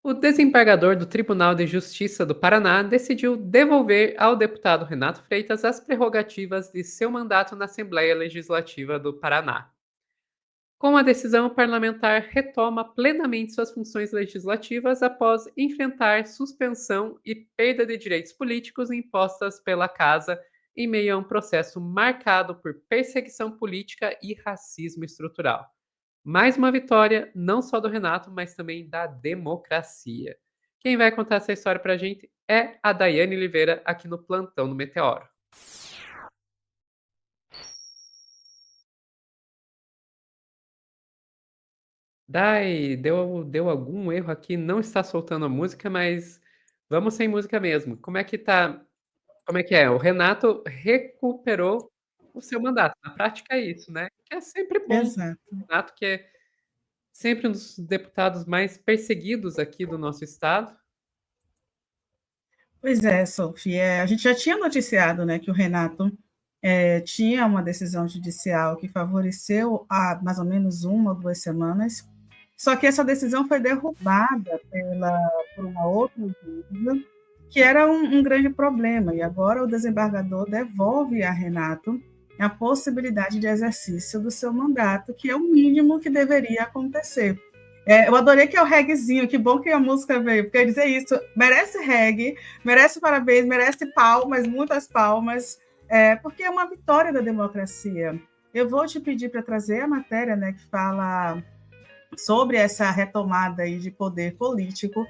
O desembargador do Tribunal de Justiça do Paraná decidiu devolver ao deputado Renato Freitas as prerrogativas de seu mandato na Assembleia Legislativa do Paraná. Com a decisão, o parlamentar retoma plenamente suas funções legislativas após enfrentar suspensão e perda de direitos políticos impostas pela Casa em meio a um processo marcado por perseguição política e racismo estrutural. Mais uma vitória, não só do Renato, mas também da democracia. Quem vai contar essa história pra gente é a Daiane Oliveira, aqui no Plantão do Meteoro. Dai, deu algum erro aqui, não está soltando a música, mas vamos sem música mesmo. Como é que tá? Como é que é? O Renato recuperou o seu mandato. Na prática é isso, né? Que é sempre bom. Exato. O Renato, que é sempre um dos deputados mais perseguidos aqui do nosso estado. Pois é, Sophie, a gente já tinha noticiado, né, que o Renato tinha uma decisão judicial que favoreceu há mais ou menos 1 ou 2 semanas, só que essa decisão foi derrubada por uma outra dúvida, que era um grande problema, e agora o desembargador devolve a Renato a possibilidade de exercício do seu mandato, que é o mínimo que deveria acontecer. Eu adorei que é o reguezinho, que bom que a música veio, porque eu ia dizer isso, merece reggae, merece parabéns, merece palmas, muitas palmas, porque é uma vitória da democracia. Eu vou te pedir para trazer a matéria, né, que fala sobre essa retomada aí de poder político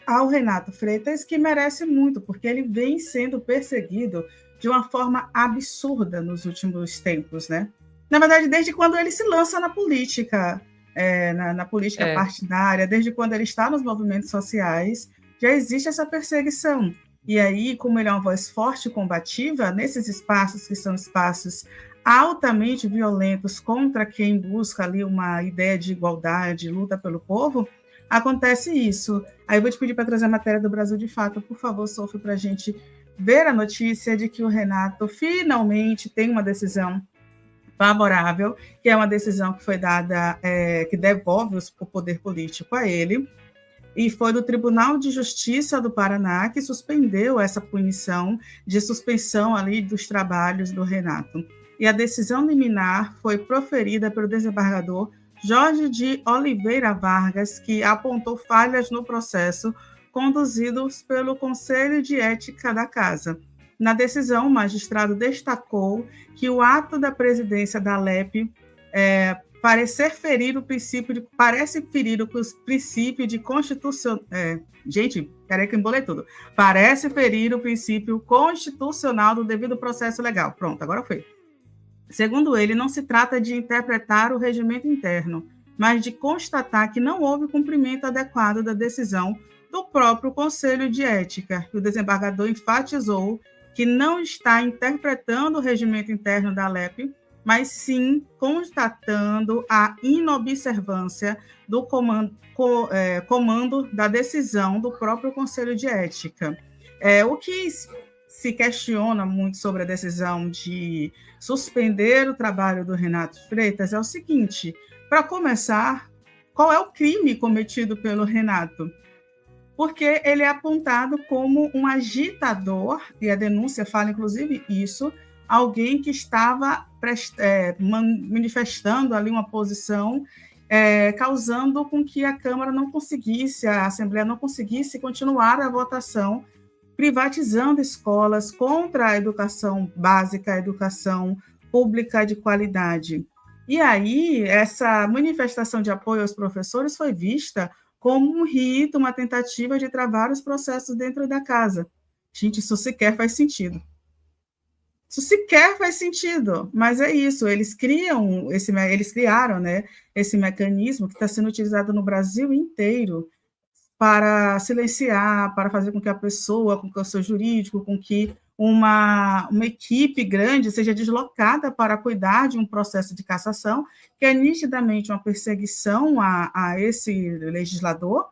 ao Renato Freitas, que merece muito, porque ele vem sendo perseguido de uma forma absurda nos últimos tempos, né? Na verdade, desde quando ele se lança na política, na política É, partidária, desde quando ele está nos movimentos sociais, já existe essa perseguição. E aí, como ele é uma voz forte e combativa, nesses espaços que são espaços altamente violentos contra quem busca ali uma ideia de igualdade, luta pelo povo, acontece isso. Aí eu vou te pedir para trazer a matéria do Brasil de Fato, por favor, Sophie, para a gente ver a notícia de que o Renato finalmente tem uma decisão favorável, que é uma decisão que foi dada, que devolve o poder político a ele, e foi do Tribunal de Justiça do Paraná que suspendeu essa punição de suspensão ali dos trabalhos do Renato. E a decisão liminar foi proferida pelo desembargador Jorge de Oliveira Vargas, que apontou falhas no processo conduzidos pelo Conselho de Ética da Casa. Na decisão, o magistrado destacou que o ato da presidência da LEP parece ferir o princípio de constitucional. Gente, peraí que embolei tudo. Parece ferir o princípio constitucional do devido processo legal. Pronto, agora foi. Segundo ele, não se trata de interpretar o regimento interno, mas de constatar que não houve cumprimento adequado da decisão do próprio Conselho de Ética. O desembargador enfatizou que não está interpretando o regimento interno da LEP, mas sim constatando a inobservância do comando da decisão do próprio Conselho de Ética. O que se questiona muito sobre a decisão de suspender o trabalho do Renato Freitas é o seguinte: para começar, qual é o crime cometido pelo Renato? Porque ele é apontado como um agitador, e a denúncia fala inclusive isso, alguém que estava manifestando ali uma posição, causando com que a Câmara não conseguisse, a Assembleia não conseguisse continuar a votação, privatizando escolas contra a educação básica, a educação pública de qualidade. E aí, essa manifestação de apoio aos professores foi vista como um rito, uma tentativa de travar os processos dentro da casa. Gente, isso sequer faz sentido. Isso sequer faz sentido, mas é isso, eles criaram, né, esse mecanismo que está sendo utilizado no Brasil inteiro para silenciar, para fazer com que a pessoa, com que o seu jurídico, com que uma equipe grande seja deslocada para cuidar de um processo de cassação, que é nitidamente uma perseguição a esse legislador,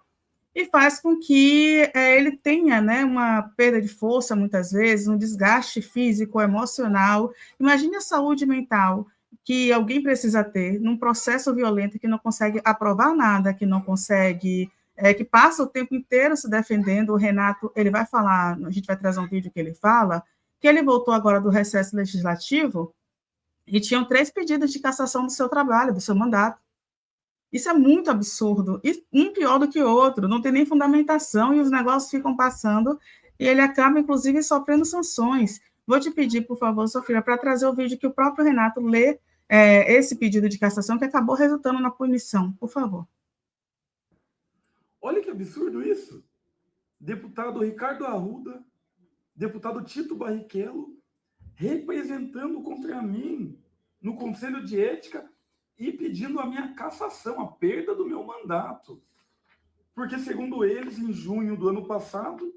e faz com que ele tenha, né, uma perda de força, muitas vezes, um desgaste físico, emocional. Imagine a saúde mental que alguém precisa ter num processo violento que não consegue aprovar nada, que não consegue que passa o tempo inteiro se defendendo. O Renato, ele vai falar, a gente vai trazer um vídeo que ele fala, que ele voltou agora do recesso legislativo e tinham 3 pedidos de cassação do seu trabalho, do seu mandato. Isso é muito absurdo, e um pior do que o outro, não tem nem fundamentação, e os negócios ficam passando, e ele acaba, inclusive, sofrendo sanções. Vou te pedir, por favor, Sofia, para trazer o vídeo que o próprio Renato lê esse pedido de cassação, que acabou resultando na punição, por favor. Olha que absurdo isso. Deputado Ricardo Arruda, deputado Tito Barrichello, representando contra mim no Conselho de Ética e pedindo a minha cassação, a perda do meu mandato. Porque, segundo eles, em junho do ano passado,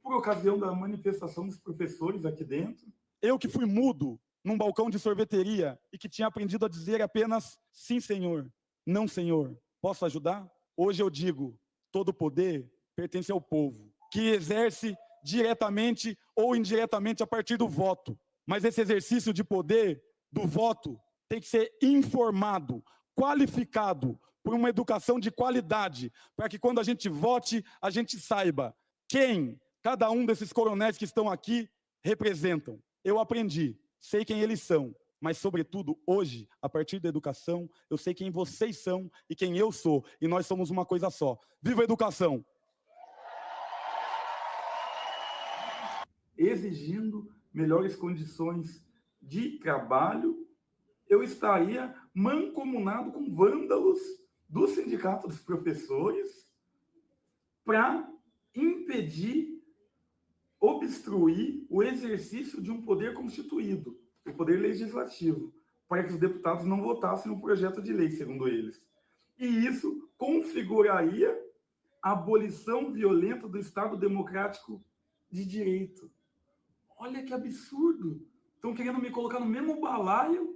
por ocasião da manifestação dos professores aqui dentro, eu que fui mudo num balcão de sorveteria e que tinha aprendido a dizer apenas sim, senhor, não, senhor, posso ajudar? Hoje eu digo, todo poder pertence ao povo, que exerce diretamente ou indiretamente a partir do voto. Mas esse exercício de poder, do voto, tem que ser informado, qualificado, por uma educação de qualidade, para que quando a gente vote, a gente saiba quem cada um desses coronéis que estão aqui representam. Eu aprendi, sei quem eles são, mas, sobretudo, hoje, a partir da educação, eu sei quem vocês são e quem eu sou, e nós somos uma coisa só. Viva a educação! Exigindo melhores condições de trabalho, eu estaria mancomunado com vândalos do Sindicato dos Professores para impedir, obstruir o exercício de um poder constituído, o poder legislativo, para que os deputados não votassem no projeto de lei, segundo eles. E isso configuraria a abolição violenta do Estado Democrático de Direito. Olha que absurdo! Estão querendo me colocar no mesmo balaio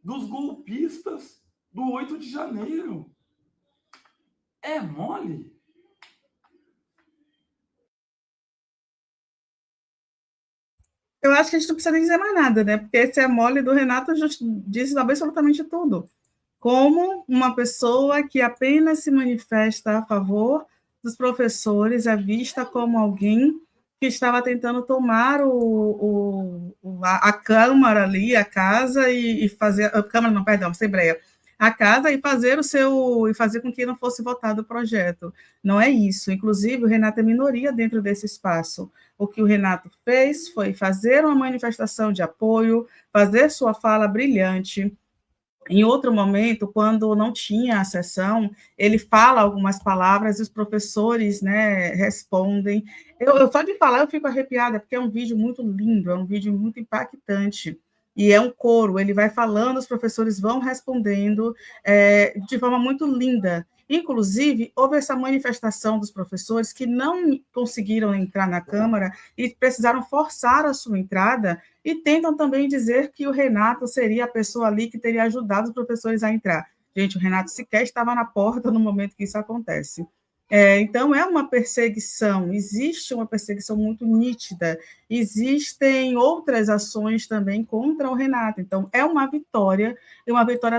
dos golpistas do 8 de janeiro. É mole? Eu acho que a gente não precisa nem dizer mais nada, né? Porque esse é mole do Renato diz absolutamente tudo. Como uma pessoa que apenas se manifesta a favor dos professores é vista como alguém que estava tentando tomar a Câmara ali, a casa, e fazer... A Câmara, não, perdão, a Assembleia. A casa e fazer com que não fosse votado o projeto. Não é isso. Inclusive, o Renato é minoria dentro desse espaço. O que o Renato fez foi fazer uma manifestação de apoio, fazer sua fala brilhante. Em outro momento, quando não tinha a sessão, ele fala algumas palavras e os professores, né, respondem. Eu só de falar eu fico arrepiada, porque é um vídeo muito lindo, é um vídeo muito impactante. E é um coro, ele vai falando, os professores vão respondendo de forma muito linda. Inclusive, houve essa manifestação dos professores que não conseguiram entrar na Câmara e precisaram forçar a sua entrada, e tentam também dizer que o Renato seria a pessoa ali que teria ajudado os professores a entrar. Gente, o Renato sequer estava na porta no momento que isso acontece. Então, é uma perseguição, existe uma perseguição muito nítida, existem outras ações também contra o Renato. Então, é uma vitória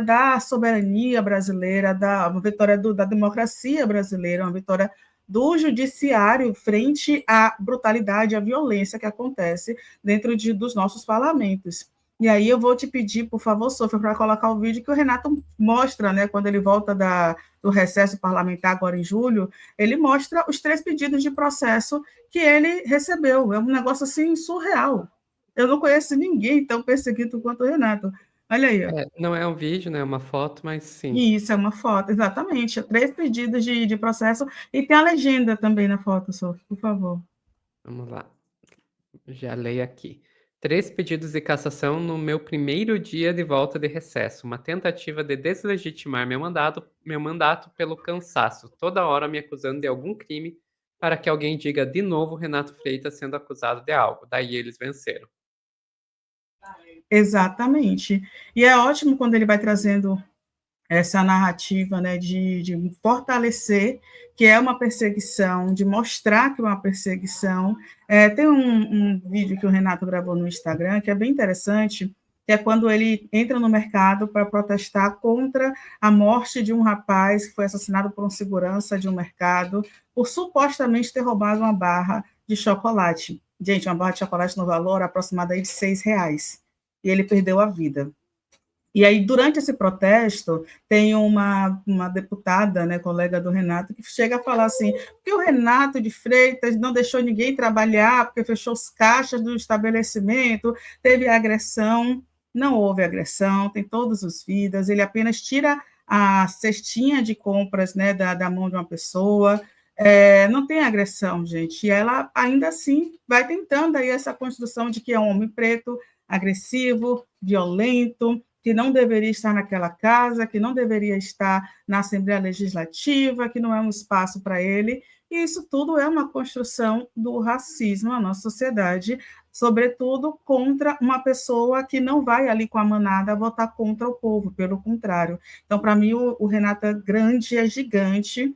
da soberania brasileira, uma vitória da democracia brasileira, uma vitória do judiciário frente à brutalidade, à violência que acontece dentro dos nossos parlamentos. E aí eu vou te pedir, por favor, Sofia, para colocar o vídeo que o Renato mostra, né, quando ele volta do recesso parlamentar agora em julho, ele mostra os 3 pedidos de processo que ele recebeu. É um negócio assim surreal. Eu não conheço ninguém tão perseguido quanto o Renato. Olha aí. Não é um vídeo, né? É uma foto, mas sim. Isso, é uma foto, exatamente. 3 pedidos de processo e tem a legenda também na foto, Sofia, por favor. Vamos lá. Já leio aqui. 3 pedidos de cassação no meu primeiro dia de volta de recesso. Uma tentativa de deslegitimar meu mandato pelo cansaço. Toda hora me acusando de algum crime para que alguém diga de novo Renato Freitas sendo acusado de algo. Daí eles venceram. Exatamente. E é ótimo quando ele vai trazendo essa narrativa, né, de fortalecer que é uma perseguição, de mostrar que é uma perseguição. Tem um vídeo que o Renato gravou no Instagram, que é bem interessante, que é quando ele entra no mercado para protestar contra a morte de um rapaz que foi assassinado por um segurança de um mercado, por supostamente ter roubado uma barra de chocolate. Gente, uma barra de chocolate no valor aproximado aí de R$ 6. E ele perdeu a vida. E aí, durante esse protesto, tem uma deputada, né, colega do Renato, que chega a falar assim, porque o Renato de Freitas não deixou ninguém trabalhar, porque fechou os caixas do estabelecimento, teve agressão. Não houve agressão, tem todos os vidas, ele apenas tira a cestinha de compras, né, da mão de uma pessoa, não tem agressão, gente, e ela ainda assim vai tentando aí essa construção de que é um homem preto, agressivo, violento, que não deveria estar naquela casa, que não deveria estar na Assembleia Legislativa, que não é um espaço para ele, e isso tudo é uma construção do racismo na nossa sociedade, sobretudo contra uma pessoa que não vai ali com a manada votar contra o povo, pelo contrário. Então, para mim, o Renato é grande, é gigante,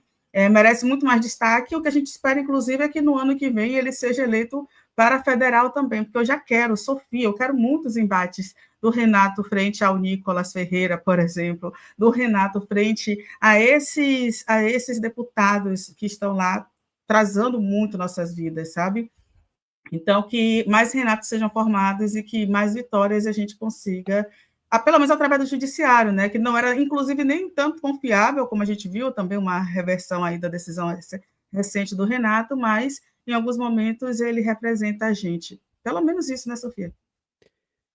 merece muito mais destaque, o que a gente espera, inclusive, é que no ano que vem ele seja eleito para federal também, porque eu já quero, Sofia, eu quero muitos embates do Renato frente ao Nicolas Ferreira, por exemplo, do Renato frente a esses deputados que estão lá trazendo muito nossas vidas, sabe? Então, que mais Renatos sejam formados e que mais vitórias a gente consiga, pelo menos através do judiciário, né? Que não era, inclusive, nem tanto confiável, como a gente viu, também uma reversão aí da decisão recente do Renato, mas em alguns momentos ele representa a gente. Pelo menos isso, né, Sofia?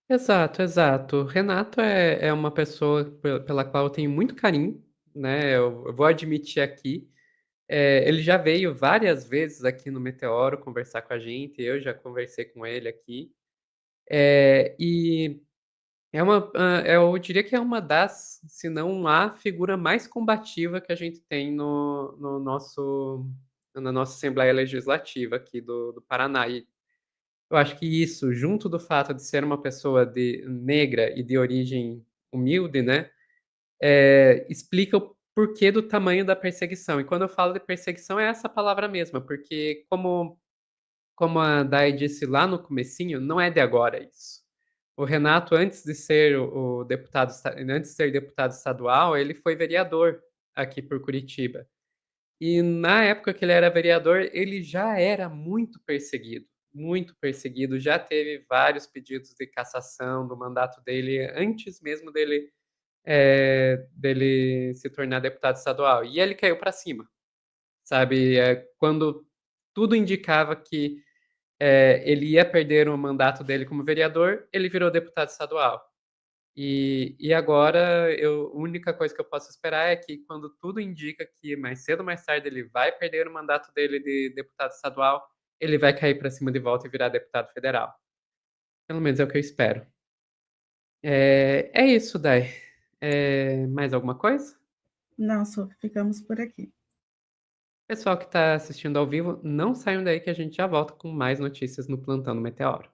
Exato, exato. O Renato é uma pessoa pela qual eu tenho muito carinho, né, eu vou admitir aqui. Ele já veio várias vezes aqui no Meteoro conversar com a gente, eu já conversei com ele aqui. E eu diria que é uma das, se não a figura mais combativa que a gente tem na nossa Assembleia Legislativa aqui do Paraná. E eu acho que isso, junto do fato de ser uma pessoa negra e de origem humilde, né, explica o porquê do tamanho da perseguição. E quando eu falo de perseguição, é essa palavra mesma, porque como a Dai disse lá no comecinho, não é de agora isso. O Renato, antes de ser deputado estadual, ele foi vereador aqui por Curitiba. E na época que ele era vereador, ele já era muito perseguido, já teve vários pedidos de cassação do mandato dele antes mesmo dele se tornar deputado estadual. E ele caiu para cima, sabe? Quando tudo indicava que ele ia perder o mandato dele como vereador, ele virou deputado estadual. E agora, a única coisa que eu posso esperar é que, quando tudo indica que mais cedo ou mais tarde ele vai perder o mandato dele de deputado estadual, ele vai cair para cima de volta e virar deputado federal. Pelo menos é o que eu espero. É isso, Dai. Mais alguma coisa? Não, Sofia, ficamos por aqui. Pessoal que está assistindo ao vivo, não saiam daí que a gente já volta com mais notícias no Plantão do Meteoro.